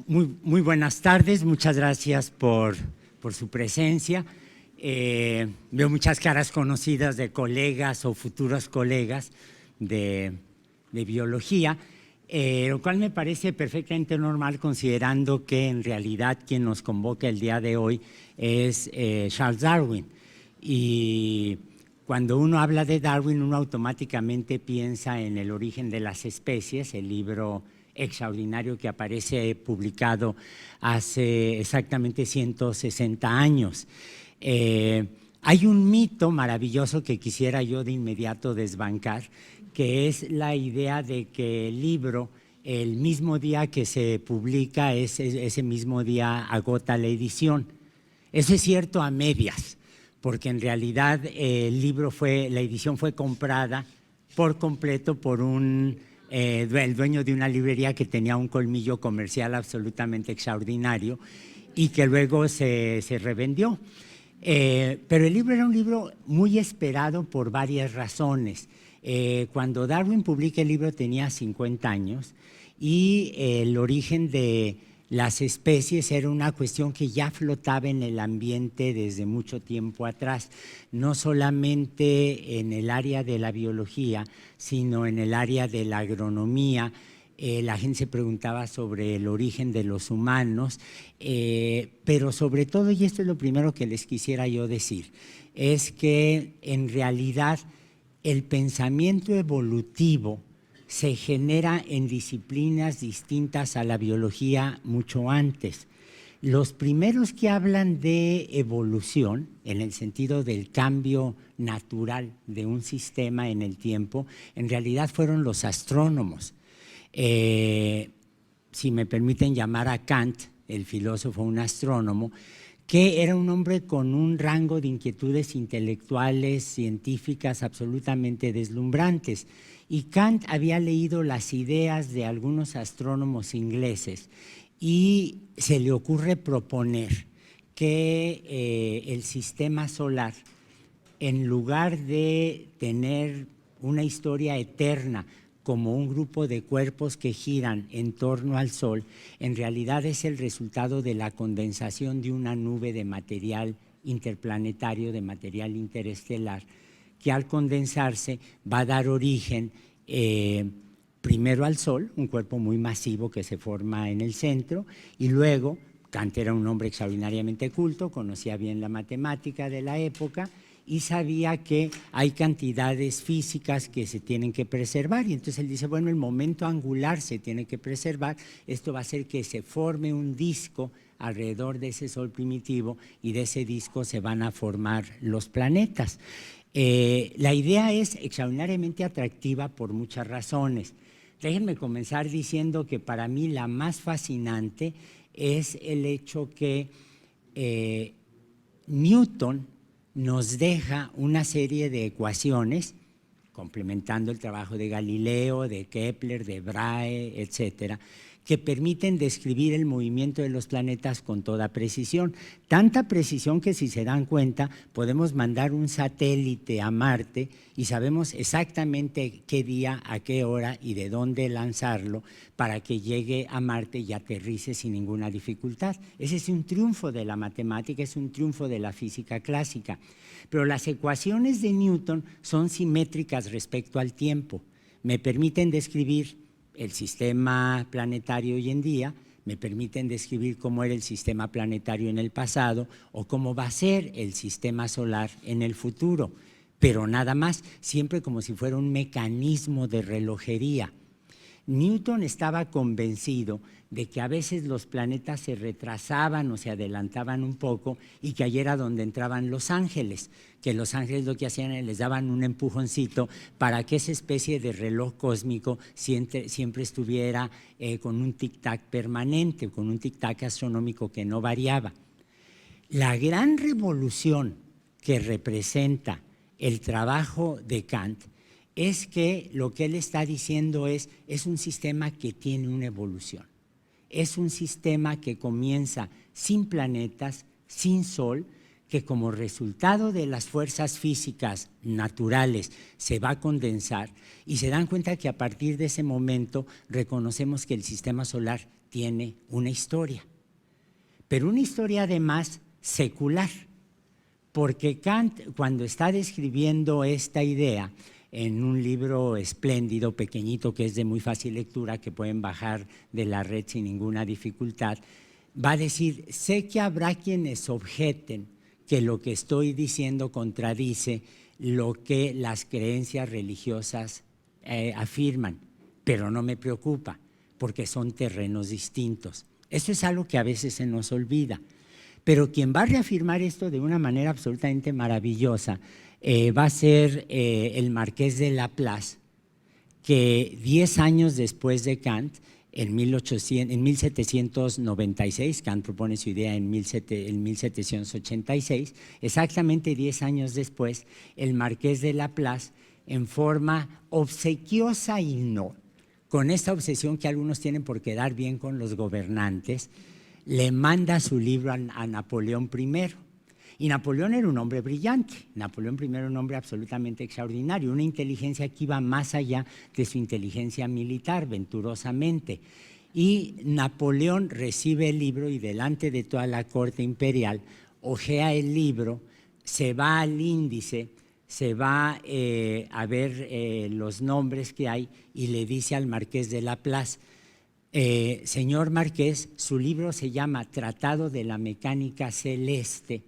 Muy buenas tardes, muchas gracias por su presencia. Veo muchas caras conocidas de colegas o futuros colegas de biología, lo cual me parece perfectamente normal considerando que en realidad quien nos convoca el día de hoy es Charles Darwin. Y cuando uno habla de Darwin, uno automáticamente piensa en El origen de las especies, el libro extraordinario que aparece publicado hace exactamente 160 años. Hay un mito maravilloso que quisiera yo de inmediato desbancar, que es la idea de que el libro, el mismo día que se publica, ese mismo día agota la edición. Eso es cierto a medias, porque en realidad la edición fue comprada por completo por el dueño de una librería que tenía un colmillo comercial absolutamente extraordinario y que luego se revendió. Pero el libro era un libro muy esperado por varias razones. Cuando Darwin publica el libro tenía 50 años y el origen de las especies era una cuestión que ya flotaba en el ambiente desde mucho tiempo atrás, no solamente en el área de la biología, sino en el área de la agronomía. La gente se preguntaba sobre el origen de los humanos, pero sobre todo, y esto es lo primero que les quisiera yo decir, es que en realidad el pensamiento evolutivo se genera en disciplinas distintas a la biología mucho antes. Los primeros que hablan de evolución, en el sentido del cambio natural de un sistema en el tiempo, en realidad fueron los astrónomos. Si me permiten llamar a Kant, el filósofo, un astrónomo, que era un hombre con un rango de inquietudes intelectuales, científicas absolutamente deslumbrantes. Y Kant había leído las ideas de algunos astrónomos ingleses y se le ocurre proponer que el sistema solar, en lugar de tener una historia eterna como un grupo de cuerpos que giran en torno al Sol, en realidad es el resultado de la condensación de una nube de material interplanetario, de material interestelar, que al condensarse va a dar origen primero al Sol, un cuerpo muy masivo que se forma en el centro, y luego, Kant era un hombre extraordinariamente culto, conocía bien la matemática de la época y sabía que hay cantidades físicas que se tienen que preservar, y entonces él dice, bueno, el momento angular se tiene que preservar, esto va a hacer que se forme un disco alrededor de ese Sol primitivo y de ese disco se van a formar los planetas. La idea es extraordinariamente atractiva por muchas razones. Déjenme comenzar diciendo que para mí la más fascinante es el hecho que Newton nos deja una serie de ecuaciones, complementando el trabajo de Galileo, de Kepler, de Brahe, etcétera, que permiten describir el movimiento de los planetas con toda precisión. Tanta precisión que, si se dan cuenta, podemos mandar un satélite a Marte y sabemos exactamente qué día, a qué hora y de dónde lanzarlo para que llegue a Marte y aterrice sin ninguna dificultad. Ese es un triunfo de la matemática, es un triunfo de la física clásica. Pero las ecuaciones de Newton son simétricas respecto al tiempo. Me permiten describir el sistema planetario hoy en día, me permiten describir cómo era el sistema planetario en el pasado o cómo va a ser el sistema solar en el futuro, pero nada más, siempre como si fuera un mecanismo de relojería. Newton estaba convencido de que a veces los planetas se retrasaban o se adelantaban un poco y que allí era donde entraban los ángeles, que los ángeles lo que hacían es les daban un empujoncito para que esa especie de reloj cósmico siempre estuviera con un tic-tac permanente, con un tic-tac astronómico que no variaba. La gran revolución que representa el trabajo de Kant es que lo que él está diciendo es un sistema que tiene una evolución. Es un sistema que comienza sin planetas, sin Sol, que como resultado de las fuerzas físicas naturales se va a condensar, y se dan cuenta que a partir de ese momento reconocemos que el sistema solar tiene una historia, pero una historia además secular, porque Kant, cuando está describiendo esta idea en un libro espléndido, pequeñito, que es de muy fácil lectura, que pueden bajar de la red sin ninguna dificultad, va a decir: sé que habrá quienes objeten que lo que estoy diciendo contradice lo que las creencias religiosas afirman, pero no me preocupa, porque son terrenos distintos. Eso es algo que a veces se nos olvida. Pero quien va a reafirmar esto de una manera absolutamente maravillosa va a ser el Marqués de Laplace, que 10 años después de Kant, en 1796, Kant propone su idea en 1786, exactamente 10 años después, el Marqués de Laplace, en forma obsequiosa y no, con esta obsesión que algunos tienen por quedar bien con los gobernantes, le manda su libro a Napoleón I. Y Napoleón era un hombre brillante, Napoleón I era un hombre absolutamente extraordinario, una inteligencia que iba más allá de su inteligencia militar, venturosamente. Y Napoleón recibe el libro y delante de toda la corte imperial hojea el libro, se va al índice, se va a ver los nombres que hay y le dice al Marqués de Laplace: señor Marqués, su libro se llama Tratado de la Mecánica Celeste,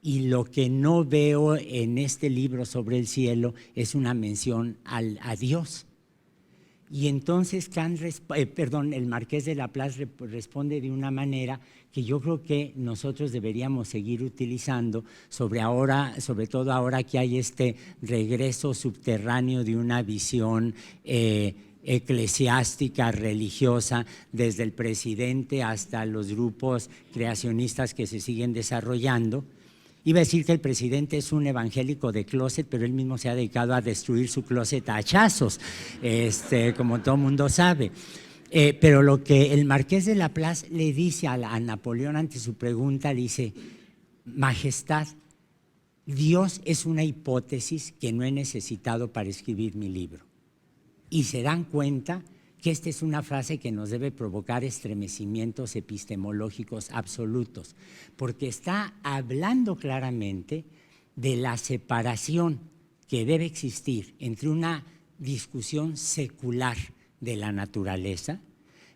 y lo que no veo en este libro sobre el cielo es una mención a Dios. Y entonces el Marqués de Laplace responde de una manera que yo creo que nosotros deberíamos seguir utilizando, sobre todo ahora que hay este regreso subterráneo de una visión eclesiástica, religiosa, desde el presidente hasta los grupos creacionistas que se siguen desarrollando. Iba a decir que el presidente es un evangélico de closet, pero él mismo se ha dedicado a destruir su closet a hachazos, como todo mundo sabe. Pero lo que el Marqués de Laplace le dice a Napoleón ante su pregunta, le dice: Majestad, Dios es una hipótesis que no he necesitado para escribir mi libro. Y se dan cuenta que esta es una frase que nos debe provocar estremecimientos epistemológicos absolutos, porque está hablando claramente de la separación que debe existir entre una discusión secular de la naturaleza,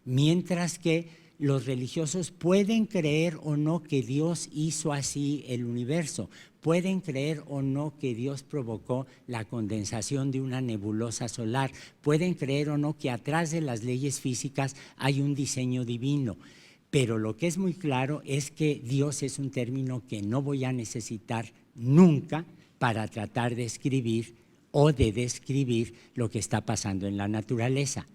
mientras que los religiosos pueden creer o no que Dios hizo así el universo, pueden creer o no que Dios provocó la condensación de una nebulosa solar, pueden creer o no que atrás de las leyes físicas hay un diseño divino, pero lo que es muy claro es que Dios es un término que no voy a necesitar nunca para tratar de escribir o de describir lo que está pasando en la naturaleza.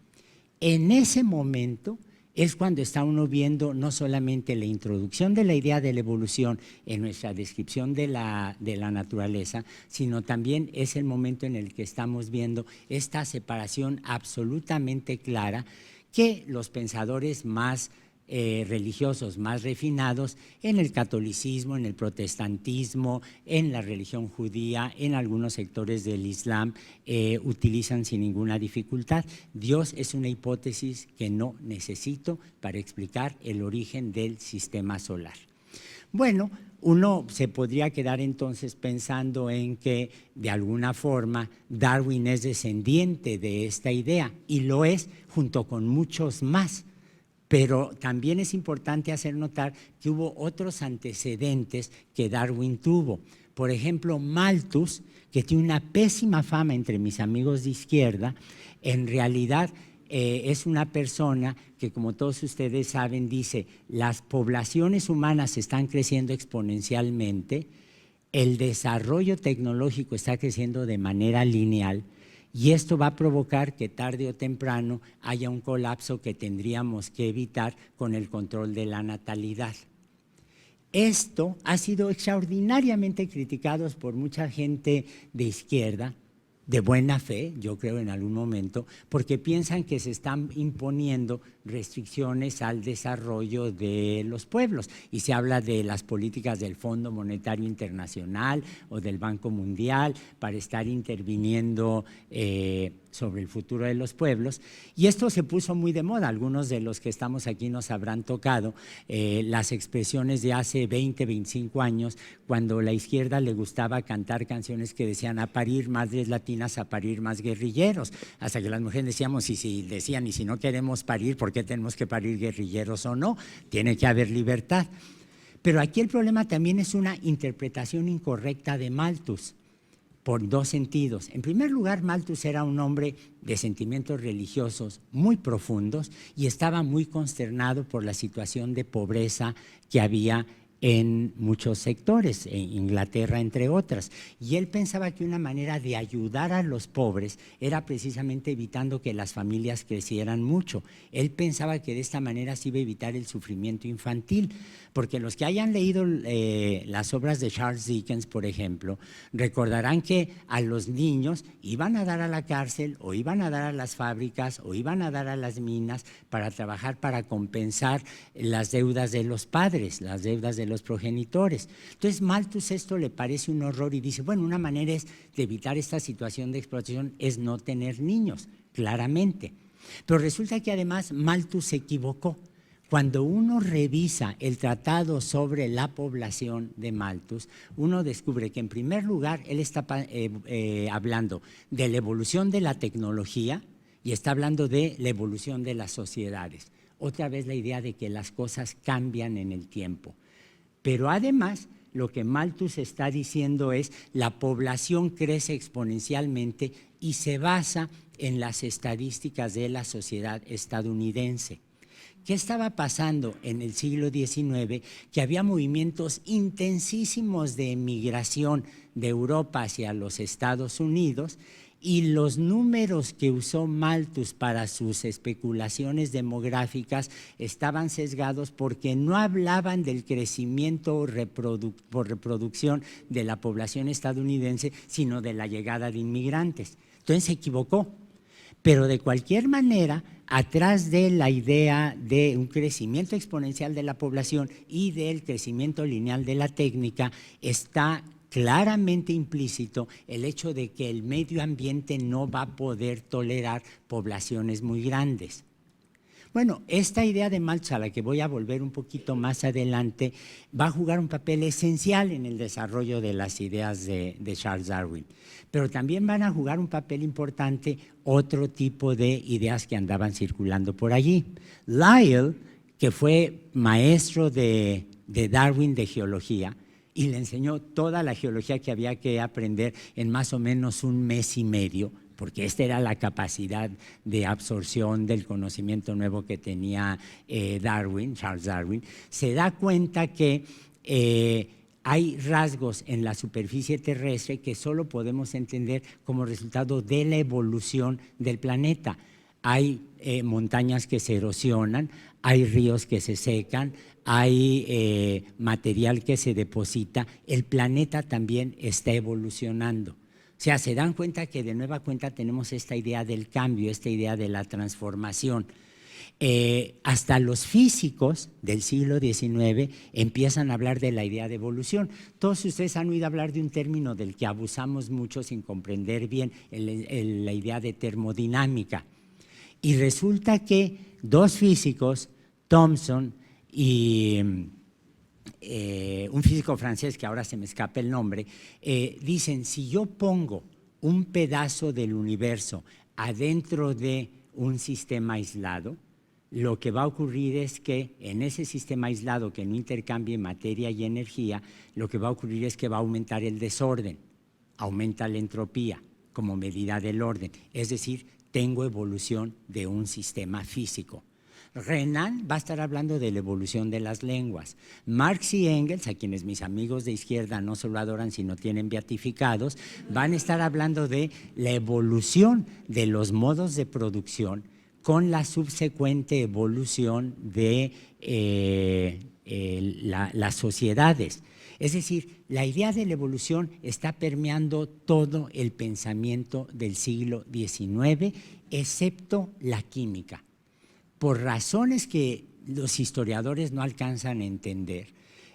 En ese momento es cuando está uno viendo no solamente la introducción de la idea de la evolución en nuestra descripción de la naturaleza, sino también es el momento en el que estamos viendo esta separación absolutamente clara que los pensadores más religiosos más refinados en el catolicismo, en el protestantismo, en la religión judía, en algunos sectores del Islam utilizan sin ninguna dificultad. Dios es una hipótesis que no necesito para explicar el origen del sistema solar. Bueno, uno se podría quedar entonces pensando en que de alguna forma Darwin es descendiente de esta idea, y lo es junto con muchos más. Pero también es importante hacer notar que hubo otros antecedentes que Darwin tuvo. Por ejemplo, Malthus, que tiene una pésima fama entre mis amigos de izquierda, en realidad es una persona que, como todos ustedes saben, dice: las poblaciones humanas están creciendo exponencialmente, el desarrollo tecnológico está creciendo de manera lineal, y esto va a provocar que tarde o temprano haya un colapso que tendríamos que evitar con el control de la natalidad. Esto ha sido extraordinariamente criticado por mucha gente de izquierda, de buena fe, yo creo en algún momento, porque piensan que se están imponiendo restricciones al desarrollo de los pueblos. Y se habla de las políticas del Fondo Monetario Internacional o del Banco Mundial para estar interviniendo sobre el futuro de los pueblos. Y esto se puso muy de moda. Algunos de los que estamos aquí nos habrán tocado las expresiones de hace 20, 25 años, cuando a la izquierda le gustaba cantar canciones que decían a parir madres latinas, a parir más guerrilleros, hasta que las mujeres decíamos, y si decían, y si no queremos parir, ¿por qué tenemos que parir guerrilleros o no? Tiene que haber libertad. Pero aquí el problema también es una interpretación incorrecta de Malthus, por dos sentidos. En primer lugar, Malthus era un hombre de sentimientos religiosos muy profundos y estaba muy consternado por la situación de pobreza que había en muchos sectores, en Inglaterra entre otras. Y él pensaba que una manera de ayudar a los pobres era precisamente evitando que las familias crecieran mucho. Él pensaba que de esta manera se iba a evitar el sufrimiento infantil, porque los que hayan leído las obras de Charles Dickens, por ejemplo, recordarán que a los niños iban a dar a la cárcel o iban a dar a las fábricas o iban a dar a las minas para trabajar para compensar las deudas de los padres, las deudas de los progenitores. Entonces Malthus esto le parece un horror y dice, bueno, una manera de evitar esta situación de explotación es no tener niños, claramente. Pero resulta que además Malthus se equivocó. Cuando uno revisa el tratado sobre la población de Malthus, uno descubre que en primer lugar él está hablando de la evolución de la tecnología y está hablando de la evolución de las sociedades. Otra vez la idea de que las cosas cambian en el tiempo. Pero además, lo que Malthus está diciendo es la población crece exponencialmente y se basa en las estadísticas de la sociedad estadounidense. ¿Qué estaba pasando en el siglo XIX? Que había movimientos intensísimos de emigración de Europa hacia los Estados Unidos y los números que usó Malthus para sus especulaciones demográficas estaban sesgados porque no hablaban del crecimiento por reproducción de la población estadounidense, sino de la llegada de inmigrantes. Entonces se equivocó. Pero de cualquier manera, atrás de la idea de un crecimiento exponencial de la población y del crecimiento lineal de la técnica, está claramente implícito el hecho de que el medio ambiente no va a poder tolerar poblaciones muy grandes. Bueno, esta idea de Malthus, a la que voy a volver un poquito más adelante, va a jugar un papel esencial en el desarrollo de las ideas de Charles Darwin. Pero también van a jugar un papel importante otro tipo de ideas que andaban circulando por allí. Lyell, que fue maestro de Darwin de geología, y le enseñó toda la geología que había que aprender en más o menos un mes y medio, porque esta era la capacidad de absorción del conocimiento nuevo que tenía Charles Darwin, se da cuenta que hay rasgos en la superficie terrestre que solo podemos entender como resultado de la evolución del planeta. Hay montañas que se erosionan, hay ríos que se secan, hay material que se deposita, el planeta también está evolucionando. O sea, se dan cuenta que de nueva cuenta tenemos esta idea del cambio, esta idea de la transformación. Hasta los físicos del siglo XIX empiezan a hablar de la idea de evolución. Todos ustedes han oído hablar de un término del que abusamos mucho sin comprender bien, la idea de termodinámica. Y resulta que dos físicos, Thomson y un físico francés que ahora se me escapa el nombre, dicen, si yo pongo un pedazo del universo adentro de un sistema aislado, lo que va a ocurrir es que en ese sistema aislado que no intercambie materia y energía, lo que va a ocurrir es que va a aumentar el desorden, aumenta la entropía como medida del orden, es decir, tengo evolución de un sistema físico. Renan va a estar hablando de la evolución de las lenguas. Marx y Engels, a quienes mis amigos de izquierda no solo adoran, sino tienen beatificados, van a estar hablando de la evolución de los modos de producción con la subsecuente evolución de las sociedades. Es decir, la idea de la evolución está permeando todo el pensamiento del siglo XIX, excepto la química. Por razones que los historiadores no alcanzan a entender,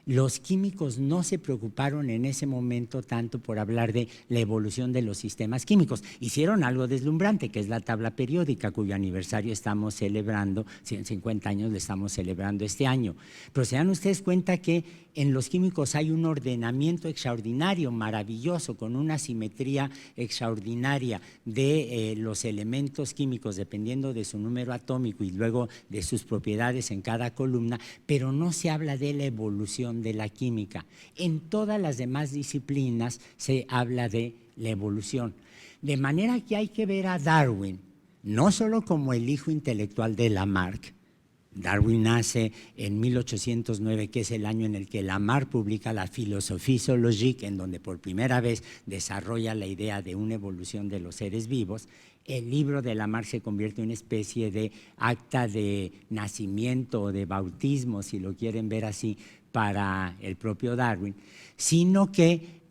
los químicos no se preocuparon en ese momento tanto por hablar de la evolución de los sistemas químicos. Hicieron algo deslumbrante, que es la tabla periódica, cuyo aniversario estamos celebrando, 150 años le estamos celebrando este año. Pero se dan ustedes cuenta que en los químicos hay un ordenamiento extraordinario, maravilloso, con una simetría extraordinaria de los elementos químicos, dependiendo de su número atómico y luego de sus propiedades en cada columna, pero no se habla de la evolución de la química. En todas las demás disciplinas se habla de la evolución. De manera que hay que ver a Darwin no solo como el hijo intelectual de Lamarck. Darwin nace en 1809, que es el año en el que Lamarck publica la Philosophie zoologique, en donde por primera vez desarrolla la idea de una evolución de los seres vivos. El libro de Lamarck se convierte en una especie de acta de nacimiento o de bautismo, si lo quieren ver así, para el propio Darwin, sino que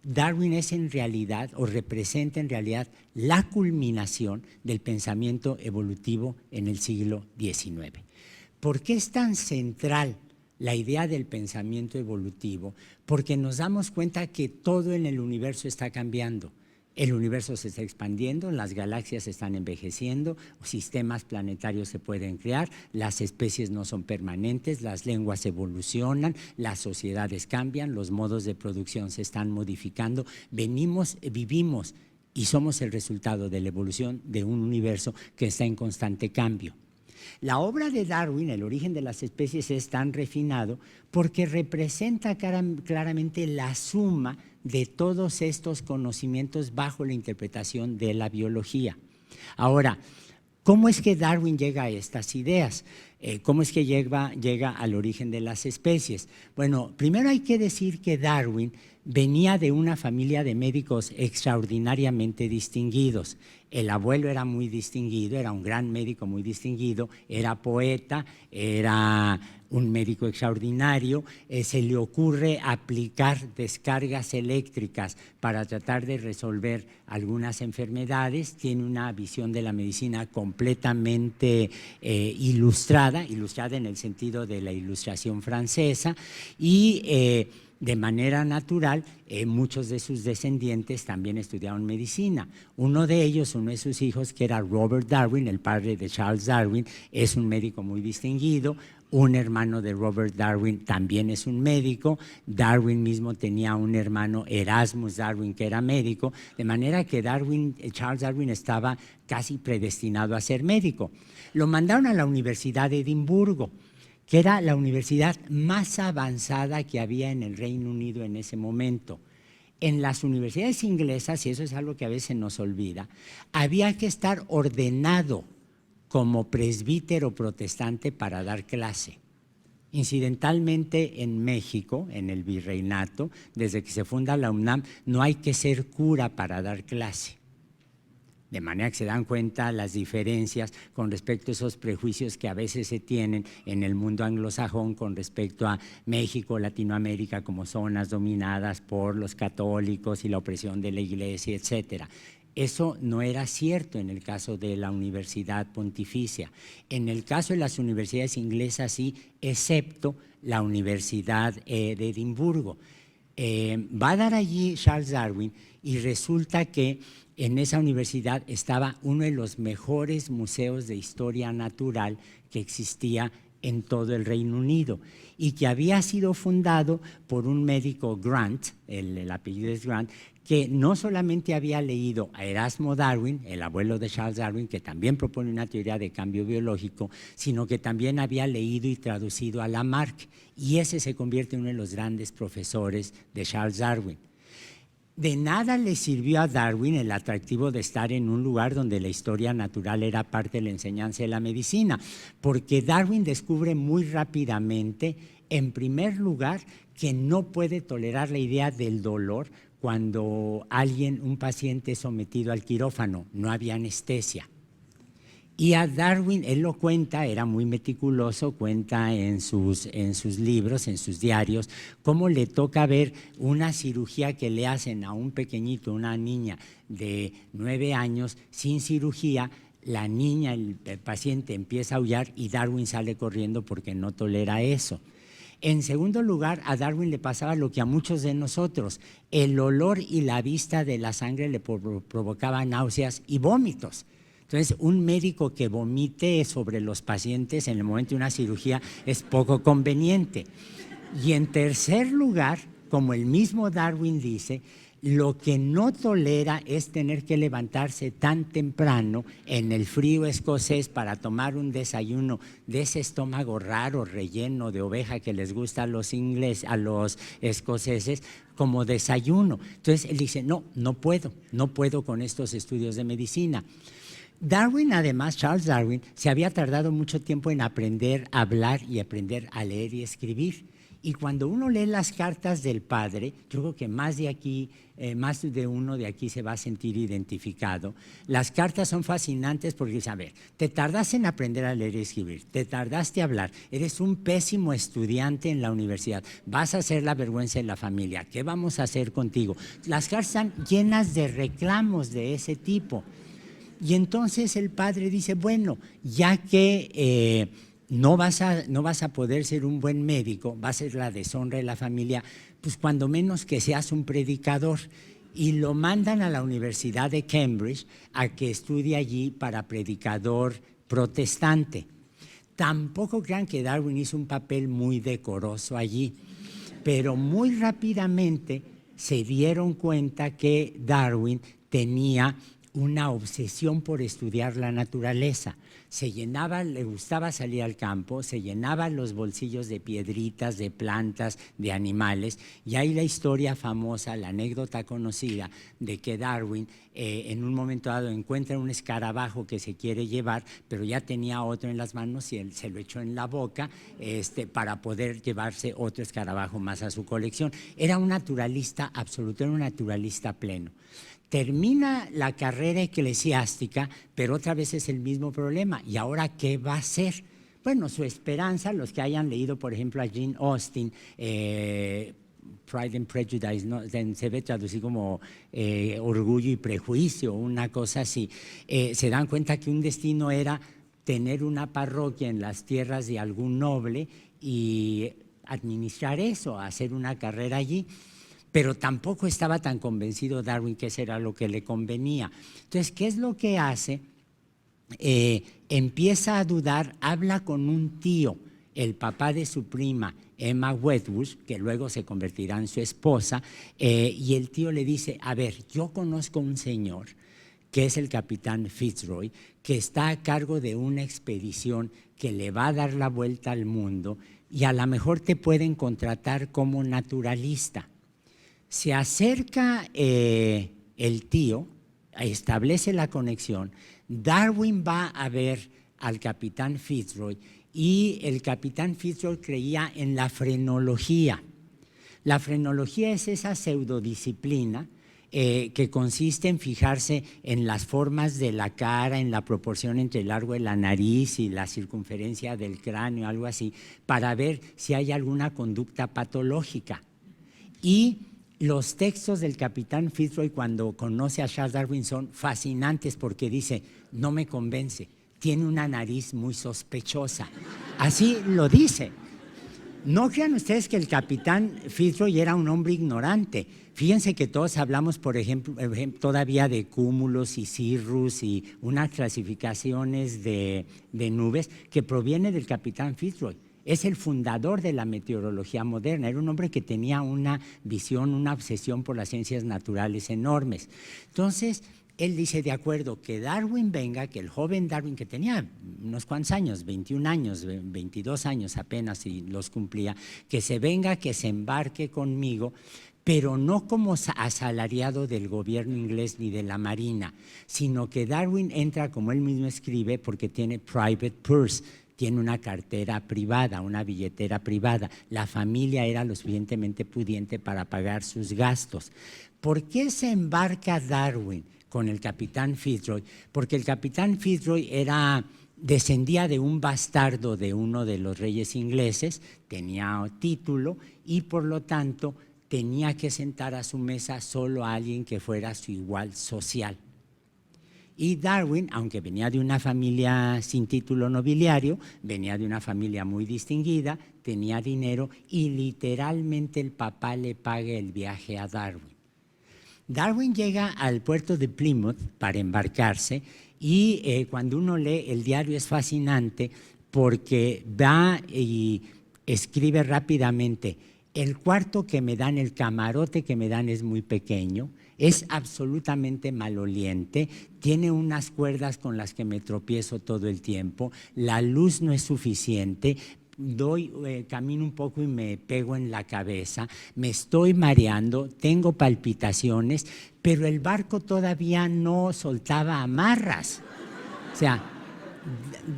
Darwin es en realidad, o representa en realidad, la culminación del pensamiento evolutivo en el siglo XIX. ¿Por qué es tan central la idea del pensamiento evolutivo? Porque nos damos cuenta que todo en el universo está cambiando. El universo se está expandiendo, las galaxias se están envejeciendo, sistemas planetarios se pueden crear, las especies no son permanentes, las lenguas evolucionan, las sociedades cambian, los modos de producción se están modificando. Vivimos y somos el resultado de la evolución de un universo que está en constante cambio. La obra de Darwin, El origen de las especies, es tan refinado porque representa claramente la suma de todos estos conocimientos bajo la interpretación de la biología. Ahora, ¿cómo es que Darwin llega a estas ideas? ¿Cómo es que llega al origen de las especies? Bueno, primero hay que decir que Darwin venía de una familia de médicos extraordinariamente distinguidos. El abuelo era muy distinguido, era un gran médico muy distinguido, era poeta, era un médico extraordinario. Se le ocurre aplicar descargas eléctricas para tratar de resolver algunas enfermedades. Tiene una visión de la medicina completamente ilustrada en el sentido de la Ilustración francesa, y de manera natural, muchos de sus descendientes también estudiaron medicina. Uno de sus hijos, que era Robert Darwin, el padre de Charles Darwin, es un médico muy distinguido. Un hermano de Robert Darwin también es un médico. Darwin mismo tenía un hermano, Erasmus Darwin, que era médico, de manera que Charles Darwin estaba casi predestinado a ser médico. Lo mandaron a la Universidad de Edimburgo, que era la universidad más avanzada que había en el Reino Unido en ese momento. En las universidades inglesas, y eso es algo que a veces nos olvida, había que estar ordenado como presbítero protestante para dar clase. Incidentalmente, en México, en el virreinato, desde que se funda la UNAM, no hay que ser cura para dar clase. De manera que se dan cuenta las diferencias con respecto a esos prejuicios que a veces se tienen en el mundo anglosajón con respecto a México, Latinoamérica, como zonas dominadas por los católicos y la opresión de la iglesia, etcétera. Eso no era cierto en el caso de la Universidad Pontificia. En el caso de las universidades inglesas sí, excepto la Universidad de Edimburgo. Va a dar allí Charles Darwin, y resulta que en esa universidad estaba uno de los mejores museos de historia natural que existía en todo el Reino Unido, y que había sido fundado por un médico Grant, el apellido es Grant, que no solamente había leído a Erasmo Darwin, el abuelo de Charles Darwin, que también propone una teoría de cambio biológico, sino que también había leído y traducido a Lamarck, y ese se convierte en uno de los grandes profesores de Charles Darwin. De nada le sirvió a Darwin el atractivo de estar en un lugar donde la historia natural era parte de la enseñanza de la medicina, porque Darwin descubre muy rápidamente, en primer lugar, que no puede tolerar la idea del dolor cuando un paciente es sometido al quirófano. No había anestesia. Y a Darwin, él lo cuenta, era muy meticuloso, cuenta en sus libros, en sus diarios, cómo le toca ver una cirugía que le hacen a un pequeñito, una niña de 9 años, sin cirugía. La niña, el paciente empieza a aullar y Darwin sale corriendo porque no tolera eso. En segundo lugar, a Darwin le pasaba lo que a muchos de nosotros, el olor y la vista de la sangre le provocaba náuseas y vómitos. Entonces, un médico que vomite sobre los pacientes en el momento de una cirugía es poco conveniente. Y en tercer lugar, como el mismo Darwin dice, lo que no tolera es tener que levantarse tan temprano en el frío escocés para tomar un desayuno de ese estómago raro, relleno de oveja que les gusta a los escoceses como desayuno. Entonces él dice, no puedo con estos estudios de medicina. Darwin, además, Charles Darwin, se había tardado mucho tiempo en aprender a hablar y aprender a leer y escribir. Y cuando uno lee las cartas del padre, yo creo que más de uno de aquí se va a sentir identificado. Las cartas son fascinantes porque dicen, a ver, te tardaste en aprender a leer y escribir, te tardaste a hablar, eres un pésimo estudiante en la universidad, vas a ser la vergüenza de la familia, ¿qué vamos a hacer contigo? Las cartas están llenas de reclamos de ese tipo. Y entonces el padre dice, bueno, ya que no vas a poder ser un buen médico, va a ser la deshonra de la familia, pues cuando menos que seas un predicador. Y lo mandan a la Universidad de Cambridge a que estudie allí para predicador protestante. Tampoco crean que Darwin hizo un papel muy decoroso allí, pero muy rápidamente se dieron cuenta que Darwin tenía una obsesión por estudiar la naturaleza. Le gustaba salir al campo, se llenaba los bolsillos de piedritas, de plantas, de animales, y hay la historia famosa, la anécdota conocida de que Darwin en un momento dado encuentra un escarabajo que se quiere llevar, pero ya tenía otro en las manos y él se lo echó en la boca para poder llevarse otro escarabajo más a su colección. Era un naturalista absoluto, era un naturalista pleno. Termina la carrera eclesiástica, pero otra vez es el mismo problema. ¿Y ahora qué va a hacer? Bueno, su esperanza, los que hayan leído, por ejemplo, a Jane Austen, Pride and Prejudice, ¿no? Se ve traducido como Orgullo y Prejuicio, una cosa así. Se dan cuenta que un destino era tener una parroquia en las tierras de algún noble y administrar eso, hacer una carrera allí. Pero tampoco estaba tan convencido Darwin que eso era lo que le convenía. Entonces, ¿qué es lo que hace? Empieza a dudar, habla con un tío, el papá de su prima, Emma Wedgwood, que luego se convertirá en su esposa, y el tío le dice, a ver, yo conozco un señor que es el capitán Fitzroy, que está a cargo de una expedición que le va a dar la vuelta al mundo y a lo mejor te pueden contratar como naturalista. Se acerca el tío, establece la conexión, Darwin va a ver al capitán Fitzroy y el capitán Fitzroy creía en la frenología. La frenología es esa pseudodisciplina que consiste en fijarse en las formas de la cara, en la proporción entre el largo de la nariz y la circunferencia del cráneo, algo así, para ver si hay alguna conducta patológica. Y los textos del capitán Fitzroy cuando conoce a Charles Darwin son fascinantes porque dice, no me convence, tiene una nariz muy sospechosa. Así lo dice. No crean ustedes que el capitán Fitzroy era un hombre ignorante. Fíjense que todos hablamos, por ejemplo, todavía de cúmulos y cirrus y unas clasificaciones de nubes que proviene del capitán Fitzroy. Es el fundador de la meteorología moderna, era un hombre que tenía una visión, una obsesión por las ciencias naturales enormes. Entonces, él dice, de acuerdo, que Darwin venga, que el joven Darwin, que tenía unos cuantos años, 21 años, 22 años apenas y los cumplía, que se venga, que se embarque conmigo, pero no como asalariado del gobierno inglés ni de la marina, sino que Darwin entra, como él mismo escribe, porque tiene private purse, tiene una cartera privada, una billetera privada. La familia era lo suficientemente pudiente para pagar sus gastos. ¿Por qué se embarca Darwin con el capitán Fitzroy, porque el capitán Fitzroy descendía de un bastardo de uno de los reyes ingleses, tenía título y por lo tanto tenía que sentar a su mesa solo a alguien que fuera su igual social. Y Darwin, aunque venía de una familia sin título nobiliario, venía de una familia muy distinguida, tenía dinero y literalmente el papá le paga el viaje a Darwin. Darwin llega al puerto de Plymouth para embarcarse y cuando uno lee el diario es fascinante porque va y escribe rápidamente: el cuarto que me dan, el camarote que me dan es muy pequeño, es absolutamente maloliente, tiene unas cuerdas con las que me tropiezo todo el tiempo, la luz no es suficiente, camino un poco y me pego en la cabeza, me estoy mareando, tengo palpitaciones, pero el barco todavía no soltaba amarras. O sea,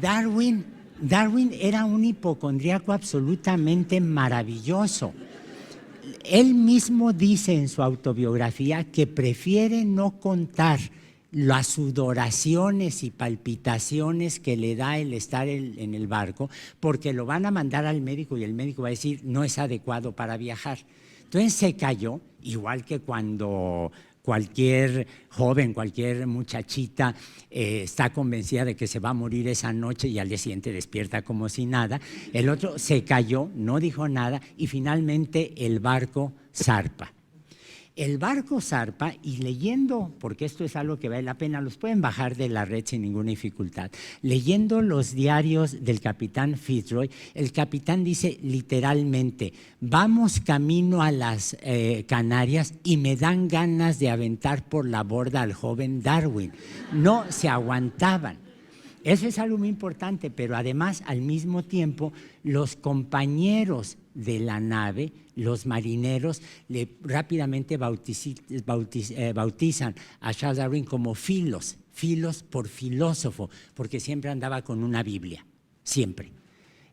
Darwin era un hipocondríaco absolutamente maravilloso. Él mismo dice en su autobiografía que prefiere no contar las sudoraciones y palpitaciones que le da el estar en el barco, porque lo van a mandar al médico y el médico va a decir no es adecuado para viajar. Entonces se cayó, igual que cuando cualquier joven, cualquier muchachita está convencida de que se va a morir esa noche y al día siguiente despierta como si nada. El otro se cayó, no dijo nada y finalmente el barco zarpa. El barco zarpa y leyendo, porque esto es algo que vale la pena, los pueden bajar de la red sin ninguna dificultad. Leyendo los diarios del capitán Fitzroy, el capitán dice literalmente: vamos camino a las Canarias y me dan ganas de aventar por la borda al joven Darwin. No se aguantaban. Eso es algo muy importante, pero además al mismo tiempo los compañeros de la nave, los marineros, rápidamente bautizan a Charles Darwin como Filos por filósofo, porque siempre andaba con una Biblia, siempre.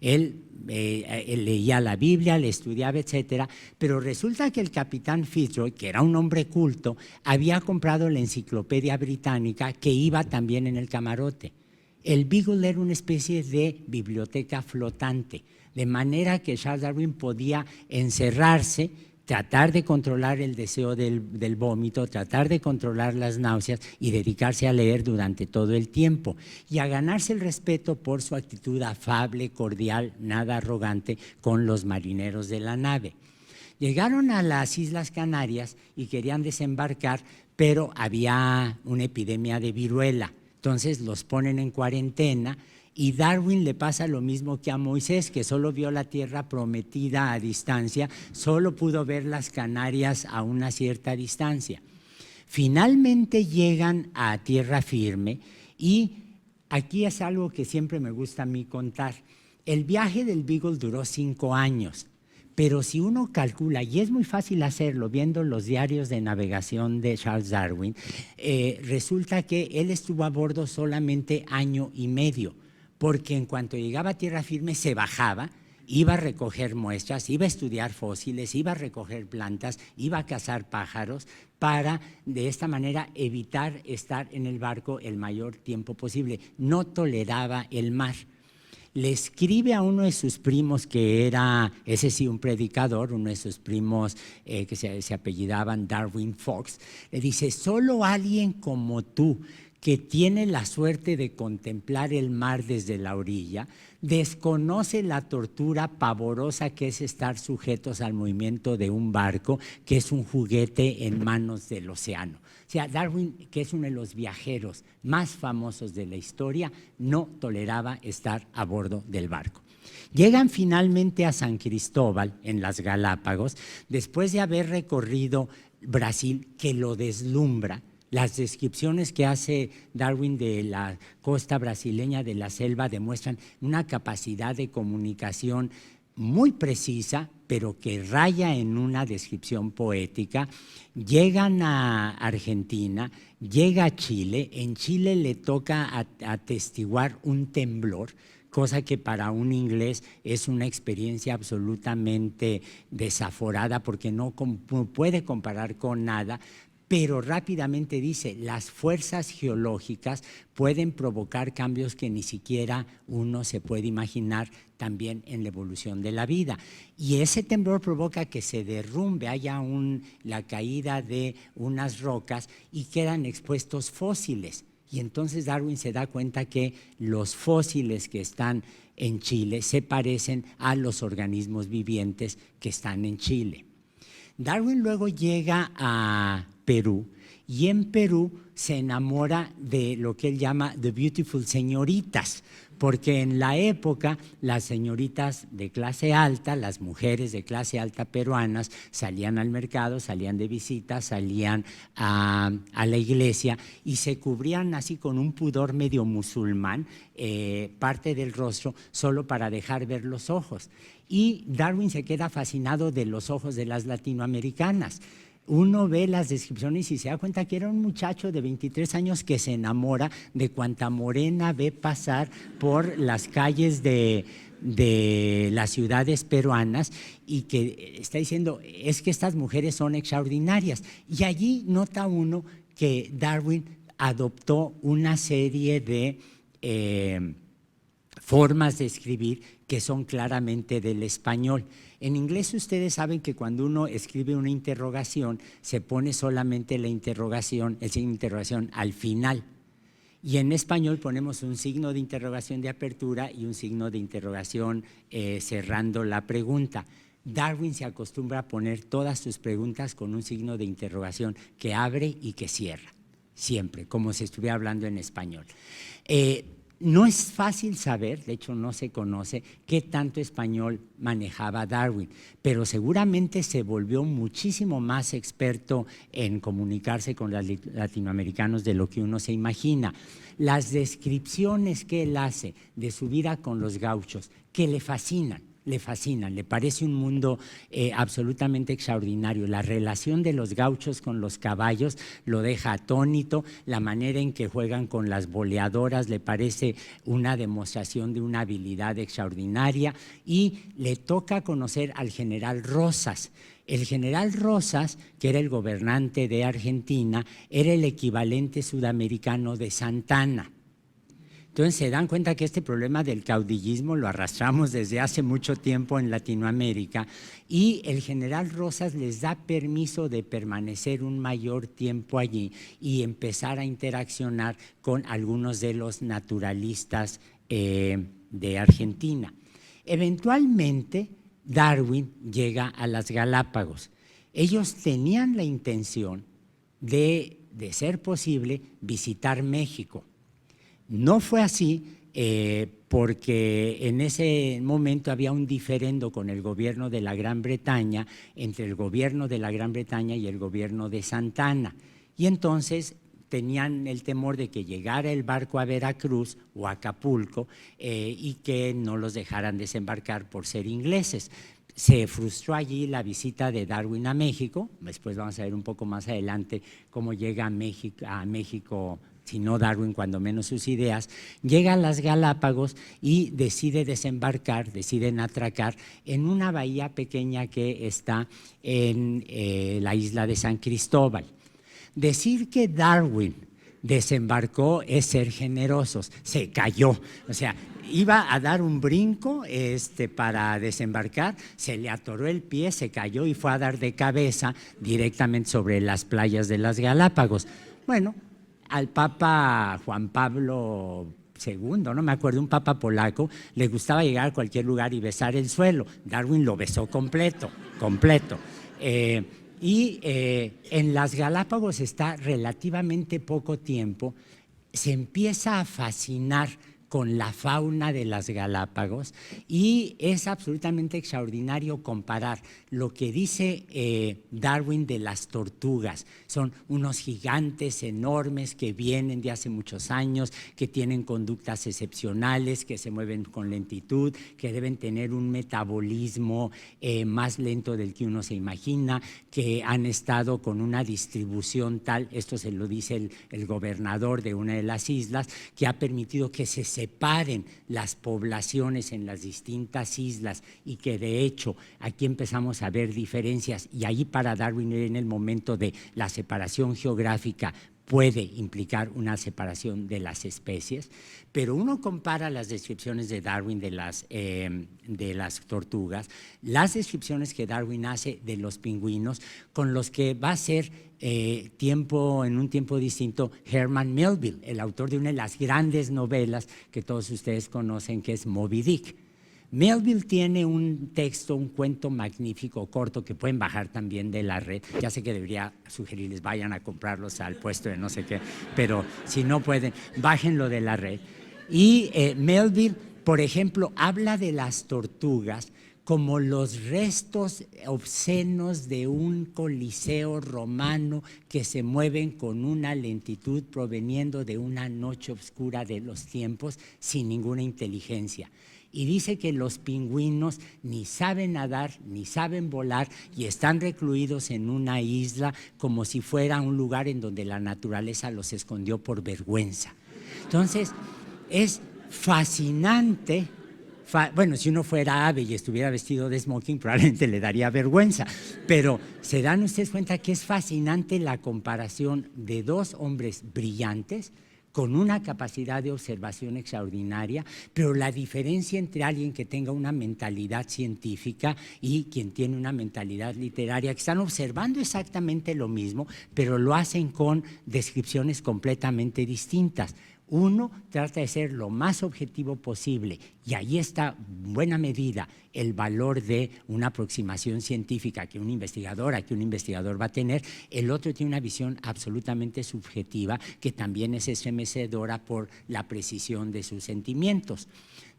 Él leía la Biblia, le estudiaba, etcétera, pero resulta que el capitán Fitzroy, que era un hombre culto, había comprado la enciclopedia británica que iba también en el camarote. El Beagle era una especie de biblioteca flotante, de manera que Charles Darwin podía encerrarse, tratar de controlar el deseo del vómito, tratar de controlar las náuseas y dedicarse a leer durante todo el tiempo y a ganarse el respeto por su actitud afable, cordial, nada arrogante con los marineros de la nave. Llegaron a las Islas Canarias y querían desembarcar, pero había una epidemia de viruela. Entonces los ponen en cuarentena y Darwin le pasa lo mismo que a Moisés, que solo vio la tierra prometida a distancia, solo pudo ver las Canarias a una cierta distancia. Finalmente llegan a tierra firme y aquí es algo que siempre me gusta a mí contar. El viaje del Beagle duró 5 años. Pero si uno calcula, y es muy fácil hacerlo viendo los diarios de navegación de Charles Darwin, resulta que él estuvo a bordo solamente 1 año y medio, porque en cuanto llegaba a tierra firme se bajaba, iba a recoger muestras, iba a estudiar fósiles, iba a recoger plantas, iba a cazar pájaros, para de esta manera evitar estar en el barco el mayor tiempo posible. No toleraba el mar. Le escribe a uno de sus primos que era, ese sí, un predicador, uno de sus primos que se apellidaban Darwin Fox, le dice: solo alguien como tú, que tiene la suerte de contemplar el mar desde la orilla, desconoce la tortura pavorosa que es estar sujetos al movimiento de un barco, que es un juguete en manos del océano. O sea, Darwin, que es uno de los viajeros más famosos de la historia, no toleraba estar a bordo del barco. Llegan finalmente a San Cristóbal, en las Galápagos, después de haber recorrido Brasil, que lo deslumbra. Las descripciones que hace Darwin de la costa brasileña, de la selva, demuestran una capacidad de comunicación muy precisa, pero que raya en una descripción poética. Llegan a Argentina, llega a Chile. En Chile le toca atestiguar un temblor, cosa que para un inglés es una experiencia absolutamente desaforada porque no puede comparar con nada. pero rápidamente dice, las fuerzas geológicas pueden provocar cambios que ni siquiera uno se puede imaginar también en la evolución de la vida. Y ese temblor provoca que se derrumbe, haya la caída de unas rocas y quedan expuestos fósiles. Y entonces Darwin se da cuenta que los fósiles que están en Chile se parecen a los organismos vivientes que están en Chile. Darwin luego llega a Perú y en Perú se enamora de lo que él llama The Beautiful Señoritas, porque en la época las señoritas de clase alta, las mujeres de clase alta peruanas, salían al mercado, salían de visita, salían a la iglesia y se cubrían así con un pudor medio musulmán, parte del rostro, solo para dejar ver los ojos. Y Darwin se queda fascinado de los ojos de las latinoamericanas. Uno ve las descripciones y se da cuenta que era un muchacho de 23 años que se enamora de cuanta morena ve pasar por las calles de las ciudades peruanas y que está diciendo, es que estas mujeres son extraordinarias. Y allí nota uno que Darwin adoptó una serie de formas de escribir que son claramente del español. En inglés ustedes saben que cuando uno escribe una interrogación se pone solamente la interrogación, el signo de interrogación al final. Y en español ponemos un signo de interrogación de apertura y un signo de interrogación cerrando la pregunta. Darwin se acostumbra a poner todas sus preguntas con un signo de interrogación que abre y que cierra, siempre, como si estuviera hablando en español. No es fácil saber, de hecho no se conoce, qué tanto español manejaba Darwin, pero seguramente se volvió muchísimo más experto en comunicarse con los latinoamericanos de lo que uno se imagina. Las descripciones que él hace de su vida con los gauchos, que le fascinan, le parece un mundo absolutamente extraordinario. La relación de los gauchos con los caballos lo deja atónito, la manera en que juegan con las boleadoras le parece una demostración de una habilidad extraordinaria y le toca conocer al general Rosas. El general Rosas, que era el gobernante de Argentina, era el equivalente sudamericano de Santana. Entonces se dan cuenta que este problema del caudillismo lo arrastramos desde hace mucho tiempo en Latinoamérica y el general Rosas les da permiso de permanecer un mayor tiempo allí y empezar a interaccionar con algunos de los naturalistas de Argentina. Eventualmente Darwin llega a las Galápagos. Ellos tenían la intención de ser posible, visitar México. No fue así porque en ese momento había un diferendo con el gobierno de la Gran Bretaña, entre el gobierno de la Gran Bretaña y el gobierno de Santa Anna. Y entonces tenían el temor de que llegara el barco a Veracruz o a Acapulco y que no los dejaran desembarcar por ser ingleses. Se frustró allí la visita de Darwin a México, después vamos a ver un poco más adelante cómo llega a México si no Darwin, cuando menos sus ideas, llega a las Galápagos y decide desembarcar, deciden atracar en una bahía pequeña que está en la isla de San Cristóbal. Decir que Darwin desembarcó es ser generosos, se cayó, o sea, iba a dar un brinco para desembarcar, se le atoró el pie, se cayó y fue a dar de cabeza directamente sobre las playas de las Galápagos. Bueno, al Papa Juan Pablo II, no me acuerdo, un papa polaco, le gustaba llegar a cualquier lugar y besar el suelo. Darwin lo besó completo. En las Galápagos está relativamente poco tiempo, se empieza a fascinar con la fauna de las Galápagos y es absolutamente extraordinario comparar lo que dice Darwin de las tortugas. Son unos gigantes enormes que vienen de hace muchos años, que tienen conductas excepcionales, que se mueven con lentitud, que deben tener un metabolismo más lento del que uno se imagina, que han estado con una distribución tal, esto se lo dice el gobernador de una de las islas, que ha permitido que se separen las poblaciones en las distintas islas y que de hecho aquí empezamos a ver diferencias, y ahí para Darwin en el momento de la separación geográfica puede implicar una separación de las especies, pero uno compara las descripciones de Darwin de las tortugas, las descripciones que Darwin hace de los pingüinos, con los que va a ser en un tiempo distinto Herman Melville, el autor de una de las grandes novelas que todos ustedes conocen, que es Moby Dick. Melville tiene un texto, un cuento magnífico, corto, que pueden bajar también de la red. Ya sé que debería sugerirles, vayan a comprarlos al puesto de no sé qué, pero si no pueden, bájenlo de la red. Y Melville, por ejemplo, habla de las tortugas como los restos obscenos de un coliseo romano que se mueven con una lentitud proveniendo de una noche oscura de los tiempos sin ninguna inteligencia. Y dice que los pingüinos ni saben nadar, ni saben volar, y están recluidos en una isla como si fuera un lugar en donde la naturaleza los escondió por vergüenza. Entonces, es fascinante. Bueno, si uno fuera ave y estuviera vestido de smoking, probablemente le daría vergüenza, pero se dan ustedes cuenta que es fascinante la comparación de dos hombres brillantes, con una capacidad de observación extraordinaria, pero la diferencia entre alguien que tenga una mentalidad científica y quien tiene una mentalidad literaria, que están observando exactamente lo mismo, pero lo hacen con descripciones completamente distintas. Uno trata de ser lo más objetivo posible, y ahí está en buena medida el valor de una aproximación científica que un investigador va a tener. El otro tiene una visión absolutamente subjetiva que también es estremecedora por la precisión de sus sentimientos.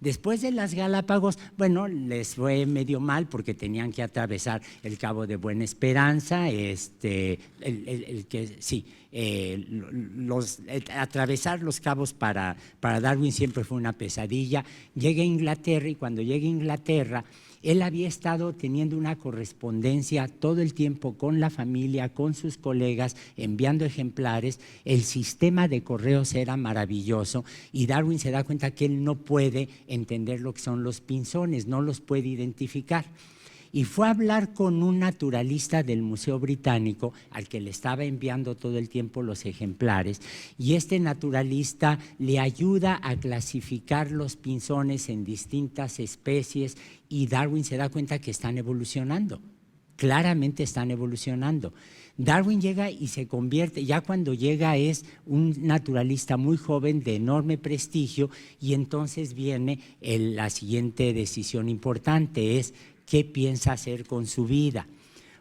Después de las Galápagos, bueno, les fue medio mal porque tenían que atravesar el Cabo de Buena Esperanza, atravesar los cabos para Darwin siempre fue una pesadilla. Llega a Inglaterra, y cuando llega a Inglaterra, él había estado teniendo una correspondencia todo el tiempo con la familia, con sus colegas, enviando ejemplares. El sistema de correos era maravilloso, y Darwin se da cuenta que él no puede entender lo que son los pinzones, no los puede identificar. Y fue a hablar con un naturalista del Museo Británico, al que le estaba enviando todo el tiempo los ejemplares, y este naturalista le ayuda a clasificar los pinzones en distintas especies, y Darwin se da cuenta que están evolucionando, claramente están evolucionando. Darwin llega y se convierte, ya cuando llega es un naturalista muy joven de enorme prestigio, y entonces viene la siguiente decisión importante, es ¿qué piensa hacer con su vida?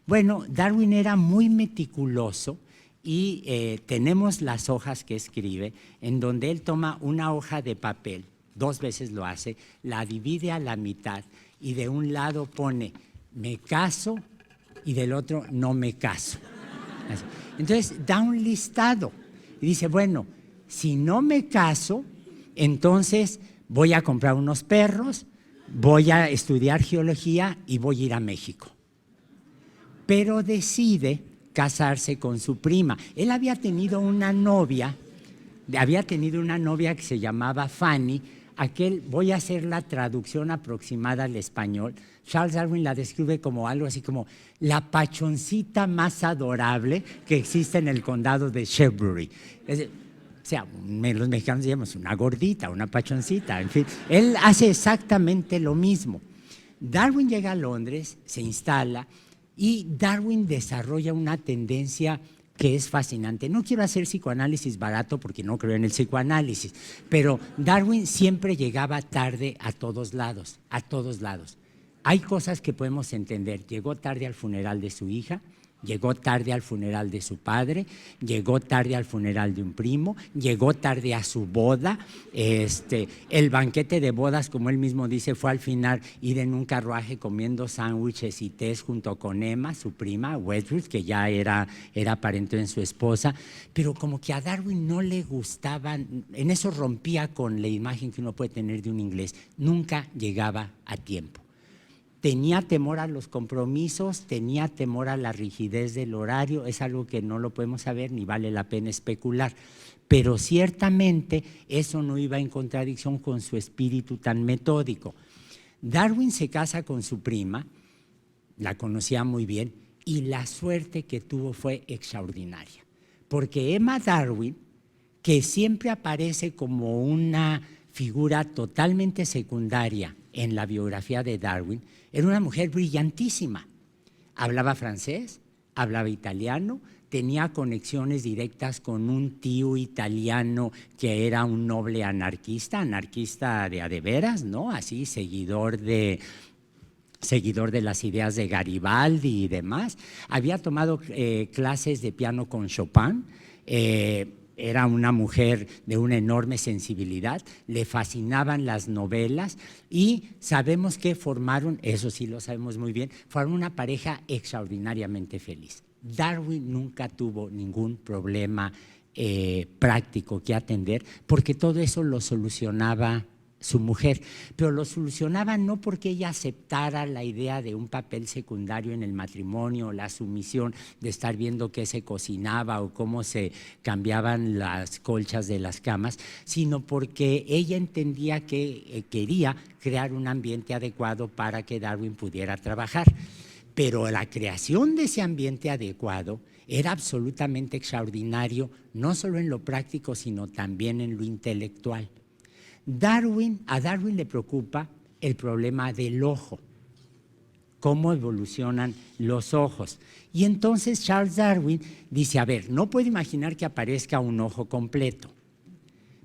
Bueno, Darwin era muy meticuloso, y tenemos las hojas que escribe, en donde él toma una hoja de papel, 2 veces lo hace, la divide a la mitad, y de un lado pone me caso y del otro no me caso. Entonces da un listado y dice, bueno, si no me caso, entonces voy a comprar unos perros, voy a estudiar geología y voy a ir a México. Pero decide casarse con su prima. Él había tenido una novia que se llamaba Fanny. Voy a hacer la traducción aproximada al español. Charles Darwin la describe como algo así como la pachoncita más adorable que existe en el condado de Shrewsbury. O sea, los mexicanos llamamos una gordita, una pachoncita, en fin. Él hace exactamente lo mismo. Darwin llega a Londres, se instala, y Darwin desarrolla una tendencia que es fascinante. No quiero hacer psicoanálisis barato porque no creo en el psicoanálisis, pero Darwin siempre llegaba tarde a todos lados, a todos lados. Hay cosas que podemos entender. Llegó tarde al funeral de su hija, llegó tarde al funeral de su padre, llegó tarde al funeral de un primo, llegó tarde a su boda. El banquete de bodas, como él mismo dice, fue al final ir en un carruaje comiendo sándwiches y tés junto con Emma, su prima, Wedgwood, que ya era pariente de su esposa, pero como que a Darwin no le gustaban, en eso rompía con la imagen que uno puede tener de un inglés, nunca llegaba a tiempo. tenía temor a los compromisos, tenía temor a la rigidez del horario, es algo que no lo podemos saber ni vale la pena especular, pero ciertamente eso no iba en contradicción con su espíritu tan metódico. Darwin se casa con su prima, la conocía muy bien, y la suerte que tuvo fue extraordinaria, porque Emma Darwin, que siempre aparece como una figura totalmente secundaria en la biografía de Darwin, era una mujer brillantísima. Hablaba francés, hablaba italiano, tenía conexiones directas con un tío italiano que era un noble anarquista de a de veras, ¿no? Así, seguidor de las ideas de Garibaldi y demás. Había tomado clases de piano con Chopin. Era una mujer de una enorme sensibilidad, le fascinaban las novelas y sabemos que formaron, eso sí lo sabemos muy bien, formaron una pareja extraordinariamente feliz. Darwin nunca tuvo ningún problema práctico que atender porque todo eso lo solucionaba su mujer, pero lo solucionaba no porque ella aceptara la idea de un papel secundario en el matrimonio, la sumisión de estar viendo qué se cocinaba o cómo se cambiaban las colchas de las camas, sino porque ella entendía que quería crear un ambiente adecuado para que Darwin pudiera trabajar. Pero la creación de ese ambiente adecuado era absolutamente extraordinario, no solo en lo práctico, sino también en lo intelectual. A Darwin le preocupa el problema del ojo, cómo evolucionan los ojos. Y entonces Charles Darwin dice, a ver, no puedo imaginar que aparezca un ojo completo,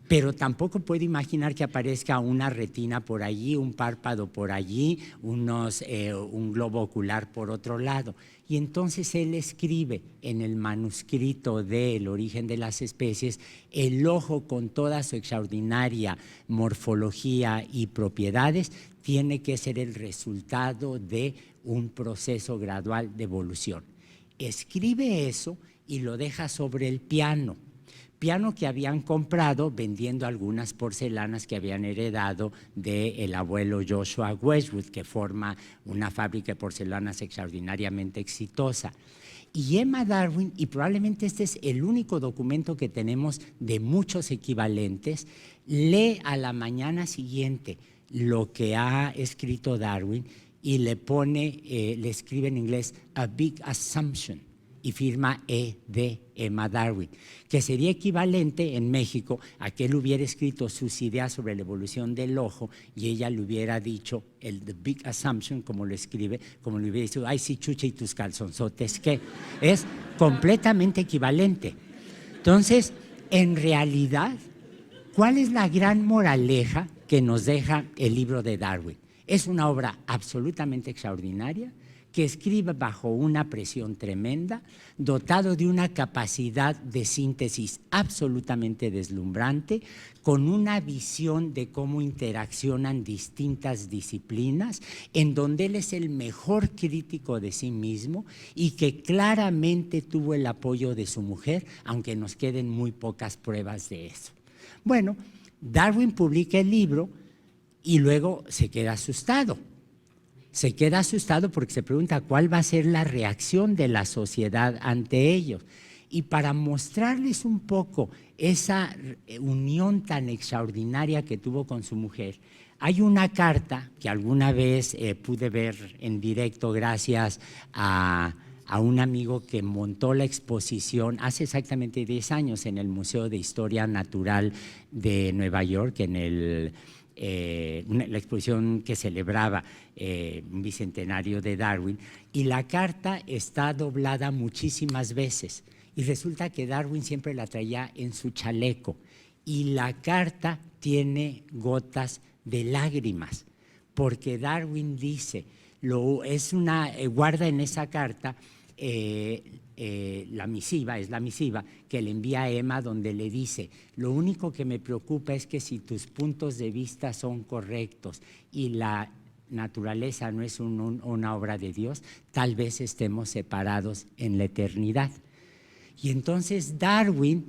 pero tampoco puedo imaginar que aparezca una retina por allí, un párpado por allí, un globo ocular por otro lado. Y entonces él escribe en el manuscrito de El origen de las especies, el ojo con toda su extraordinaria morfología y propiedades tiene que ser el resultado de un proceso gradual de evolución. Escribe eso y lo deja sobre el piano que habían comprado vendiendo algunas porcelanas que habían heredado del abuelo Joshua Wedgwood, que forma una fábrica de porcelanas extraordinariamente exitosa. Y Emma Darwin, y probablemente este es el único documento que tenemos de muchos equivalentes, lee a la mañana siguiente lo que ha escrito Darwin y le escribe en inglés a big assumption y firma E.D. Emma Darwin, que sería equivalente en México a que él hubiera escrito sus ideas sobre la evolución del ojo y ella le hubiera dicho el The Big Assumption, como lo escribe, como le hubiera dicho, ay sí, chucha y tus calzonzotes, que es completamente equivalente. Entonces, en realidad, ¿cuál es la gran moraleja que nos deja el libro de Darwin? Es una obra absolutamente extraordinaria, que escribe bajo una presión tremenda, dotado de una capacidad de síntesis absolutamente deslumbrante, con una visión de cómo interaccionan distintas disciplinas, en donde él es el mejor crítico de sí mismo y que claramente tuvo el apoyo de su mujer, aunque nos queden muy pocas pruebas de eso. Bueno, Darwin publica el libro y luego se queda asustado. Se queda asustado porque se pregunta cuál va a ser la reacción de la sociedad ante ellos. Y para mostrarles un poco esa unión tan extraordinaria que tuvo con su mujer, hay una carta que alguna vez pude ver en directo gracias a un amigo que montó la exposición hace exactamente 10 años en el Museo de Historia Natural de Nueva York, en la exposición que celebraba un bicentenario de Darwin, y la carta está doblada muchísimas veces y resulta que Darwin siempre la traía en su chaleco y la carta tiene gotas de lágrimas porque Darwin dice, guarda en esa carta la misiva que le envía a Emma, donde le dice, lo único que me preocupa es que si tus puntos de vista son correctos y la naturaleza no es una obra de Dios, tal vez estemos separados en la eternidad. Y entonces Darwin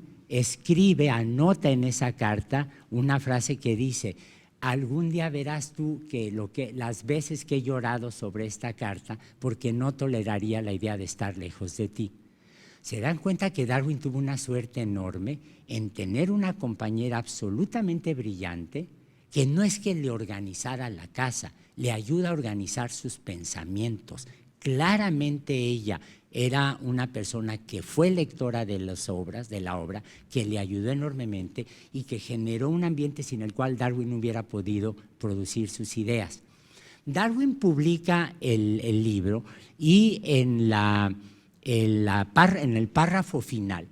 anota en esa carta una frase que dice, algún día verás tú que las veces que he llorado sobre esta carta, porque no toleraría la idea de estar lejos de ti. Se dan cuenta que Darwin tuvo una suerte enorme en tener una compañera absolutamente brillante, que no es que le organizara la casa, le ayuda a organizar sus pensamientos. Claramente ella era una persona que fue lectora de las obras, de la obra, que le ayudó enormemente y que generó un ambiente sin el cual Darwin no hubiera podido producir sus ideas. Darwin publica el libro y en el párrafo final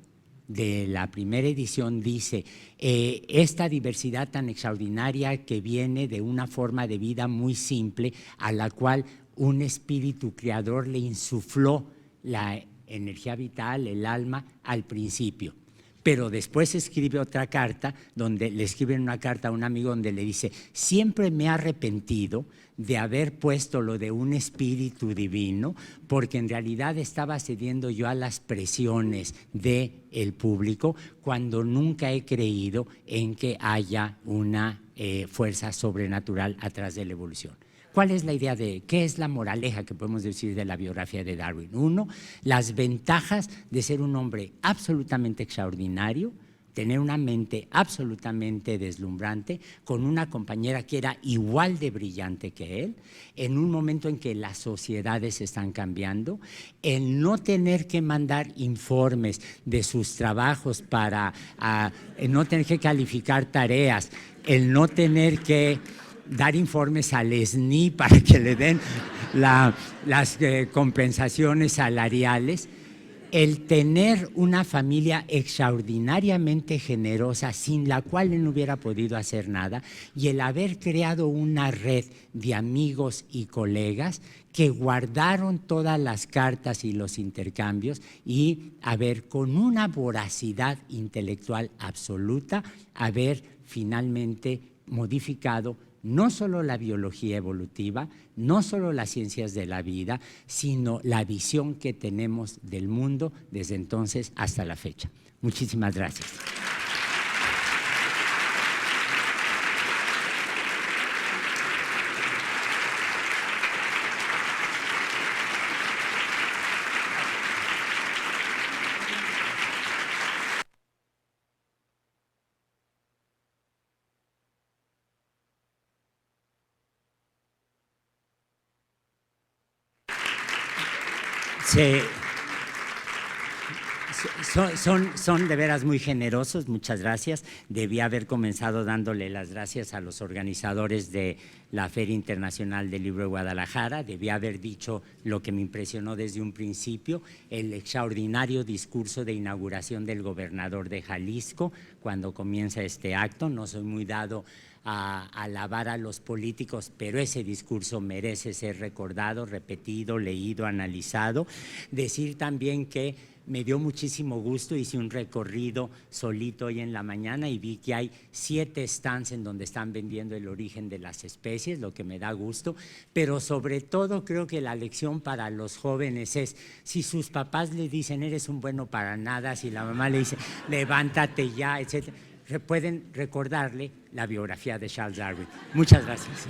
de la primera edición dice: esta diversidad tan extraordinaria que viene de una forma de vida muy simple a la cual un espíritu creador le insufló la energía vital, el alma, al principio. Pero después escribe otra carta, donde le escribe una carta a un amigo donde le dice: siempre me he arrepentido de haber puesto lo de un espíritu divino, porque en realidad estaba cediendo yo a las presiones del público, cuando nunca he creído en que haya una fuerza sobrenatural atrás de la evolución. ¿Cuál es la idea de qué es la moraleja que podemos decir de la biografía de Darwin? Uno, las ventajas de ser un hombre absolutamente extraordinario, tener una mente absolutamente deslumbrante, con una compañera que era igual de brillante que él, en un momento en que las sociedades están cambiando, el no tener que mandar informes de sus trabajos no tener que calificar tareas, el no tener que dar informes al SNI para que le den las compensaciones salariales, el tener una familia extraordinariamente generosa sin la cual él no hubiera podido hacer nada, y el haber creado una red de amigos y colegas que guardaron todas las cartas y los intercambios y haber, con una voracidad intelectual absoluta, haber finalmente modificado no solo la biología evolutiva, no solo las ciencias de la vida, sino la visión que tenemos del mundo desde entonces hasta la fecha. Muchísimas gracias. Son de veras muy generosos, muchas gracias. Debí haber comenzado dándole las gracias a los organizadores de la Feria Internacional del Libro de Guadalajara. Debí haber dicho lo que me impresionó desde un principio: el extraordinario discurso de inauguración del gobernador de Jalisco cuando comienza este acto. No soy muy dado a alabar a los políticos, pero ese discurso merece ser recordado, repetido, leído, analizado. Decir también que me dio muchísimo gusto, hice un recorrido solito hoy en la mañana y vi que hay 7 stands en donde están vendiendo el origen de las especies, lo que me da gusto, pero sobre todo creo que la lección para los jóvenes es: si sus papás le dicen eres un bueno para nada, si la mamá le dice levántate ya, etcétera, pueden recordarle la biografía de Charles Darwin. Muchas gracias.